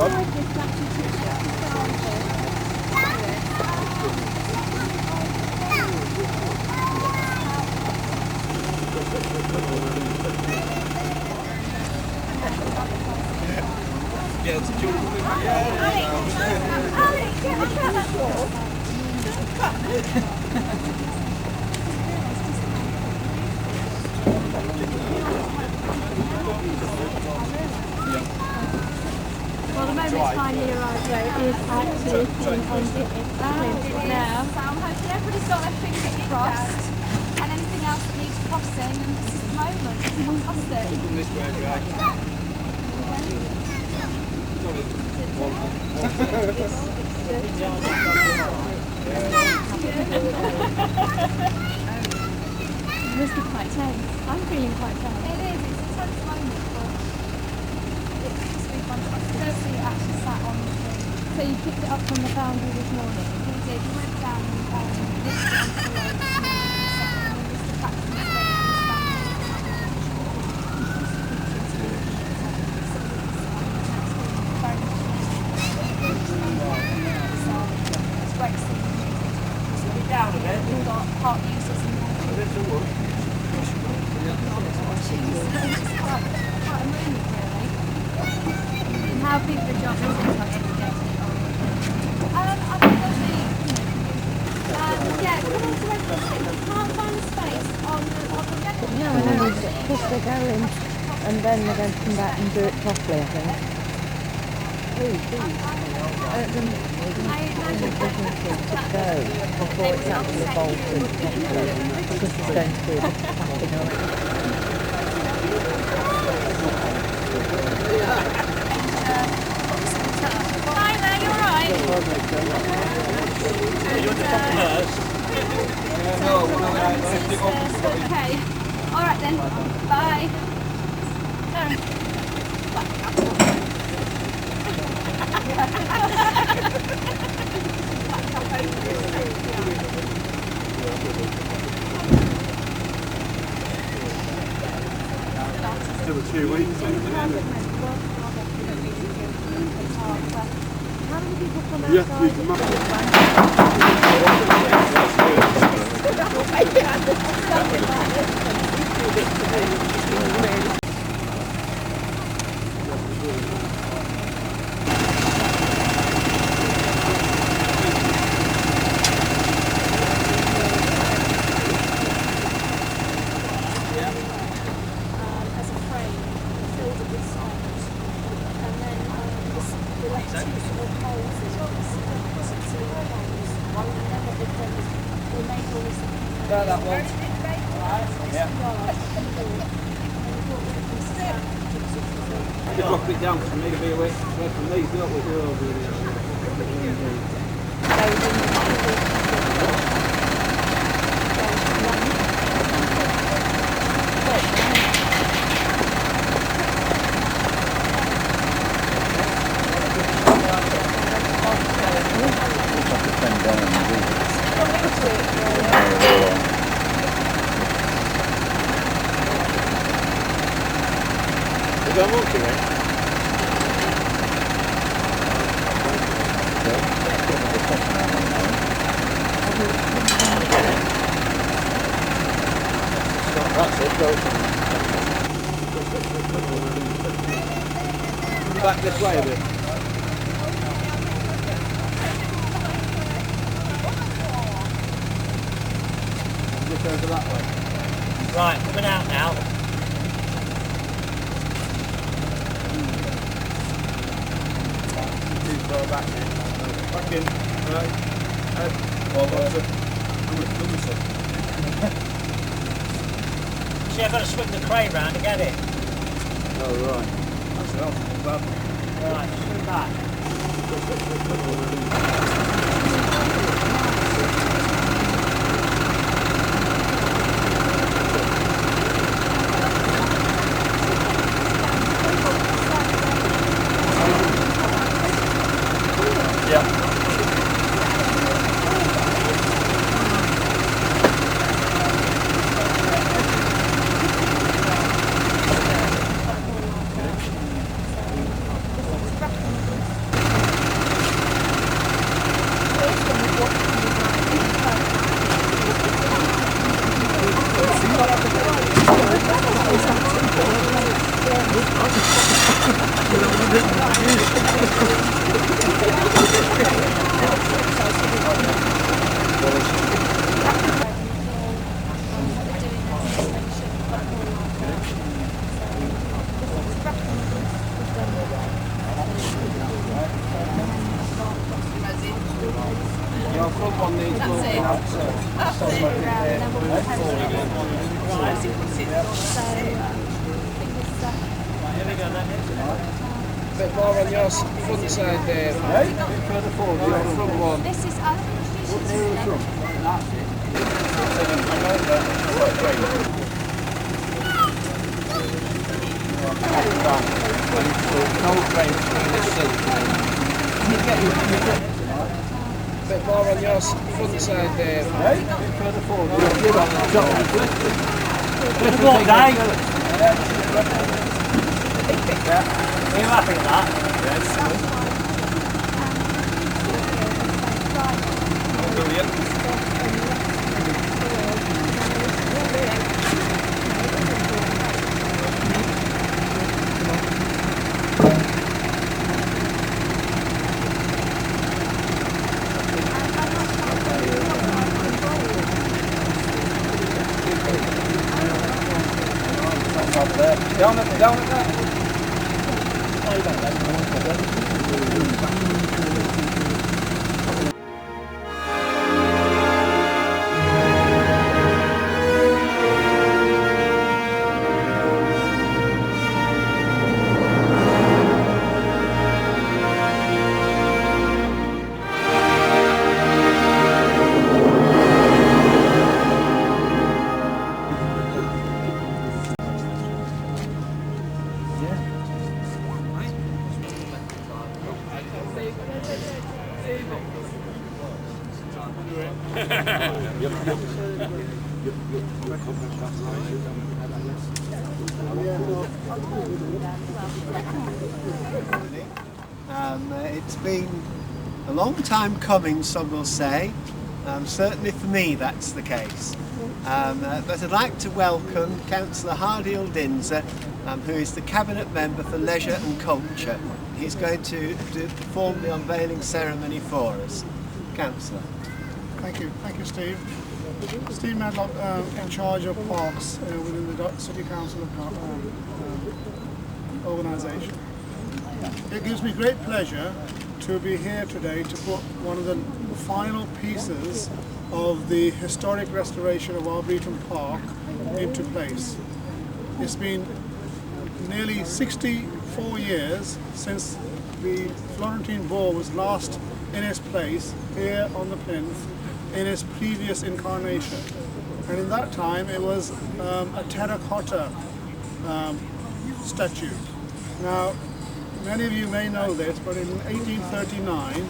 Well, the moment it's finally arrived though is actually now. So I'm hoping everybody's got their fingers crossed and anything else that needs crossing, and this is the moment. It's fantastic. This way, right? It must be quite tense. I'm feeling quite tense. It is, it's a tense moment, but it's just really fantastic to see it actually sat on the thing. So you picked it up from the foundry this morning? We did, we went down and lifted it onto the load this morning, so and then just the captain was there and it's great seeing you. Down a bit. We've got part users and It's a wood. it's quite a moment really. And how big the job is it like every day? I think there'll be, yeah, come on to Red Bull City. Can't find a space on the Red Bull. No, I know, because they're going, and then they're going to come back and do it properly, I think. To go before it's actually bolted properly, because it's going to be a bit tapping on it. Hi there, you alright? Okay. Alright then. Bye. Still a 2 weeks on it. How many people come Yeah, outside? use the map. As a frame, filled it with salt, and then we let two small holes in it, two holes, and then what we've done is we made all this That one. Just drop it down because we need to be away from these, don't we? Is that monkey, right? That's it, go. Back this way a bit. Just over that way. Right, coming out now. Too far back in. Back in. Right. See, I've got to swing the crane round to get it. Oh, right. That's helpful. Right, swing back. the front one needs That's more. it. That's it. Around and then we'll so, Here we go then. Bit more on your front side there. Further forward, your front one. This is, I don't know That's it. Bit more on your front side there. Further forward. Just walk down. Are you happy with that? Down at that. It's been a long time coming, some will say. Certainly for me that's the case. But I'd like to welcome Councillor Hardy Uldinza, who is the Cabinet Member for Leisure and Culture. He's going to perform the unveiling ceremony for us. Councillor. Thank you, Steve. Steve Medlock, in charge of parks within the City Council organisation. It gives me great pleasure to be here today to put one of the final pieces of the historic restoration of Arboretum Park into place. It's been nearly 64 years since the Florentine boar was last in its place here on the plinth in its previous incarnation, and in that time it was a terracotta statue. Now, many of you may know this, but in 1839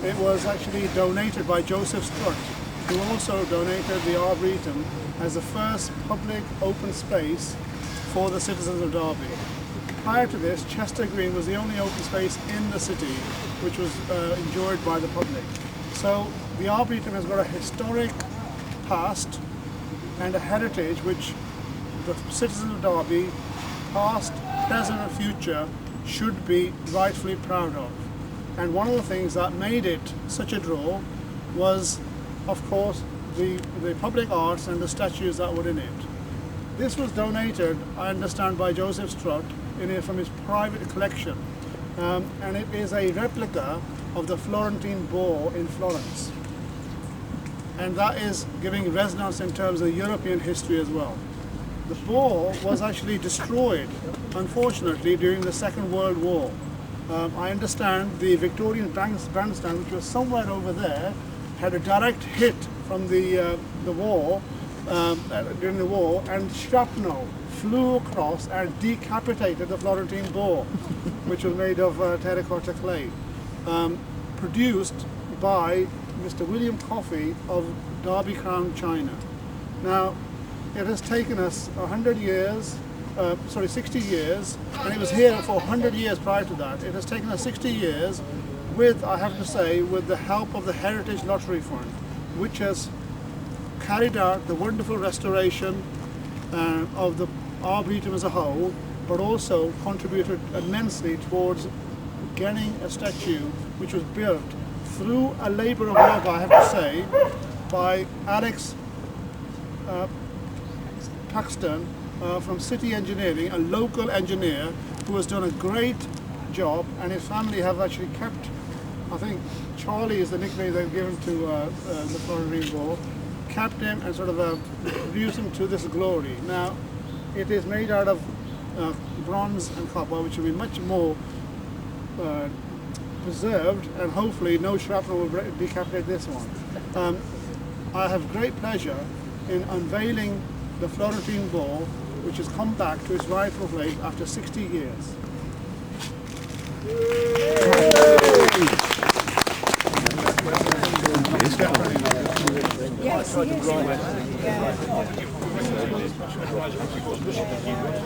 it was actually donated by Joseph Strutt, who also donated the Arboretum as the first public open space for the citizens of Derby. Prior to this, Chester Green was the only open space in the city which was enjoyed by the public. So the Arboretum has got a historic past and a heritage which the citizens of Derby, past, present and future, should be rightfully proud of. And one of the things that made it such a draw was, of course, the public arts and the statues that were in it. This was donated, I understand, by Joseph Strutt from his private collection, and it is a replica of the Florentine boar in Florence. And that is giving resonance in terms of European history as well. The boar was actually destroyed, unfortunately, during the Second World War. I understand the Victorian bandstand, which was somewhere over there, had a direct hit from the war, during the war, and shrapnel flew across and decapitated the Florentine boar, which was made of terracotta clay, produced by Mr. William Coffey of Derby Crown, China. Now, it has taken us 60 years, and it was here for 100 years prior to that. It has taken us 60 years with, I have to say, with the help of the Heritage Lottery Fund, which has carried out the wonderful restoration of the Arboretum as a whole, but also contributed immensely towards getting a statue which was built through a labour of love, I have to say, by Alex Paxton from City Engineering, a local engineer who has done a great job, and his family have actually kept I think Charlie is the nickname they've given to the Florentine ball, kept him and sort of reduced him to this glory. Now, it is made out of bronze and copper, which will be much more preserved, and hopefully no shrapnel will decapitate this one. I have great pleasure in unveiling the Florentine ball, which has come back to its rightful place after 60 years.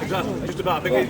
Exactly, just about. I think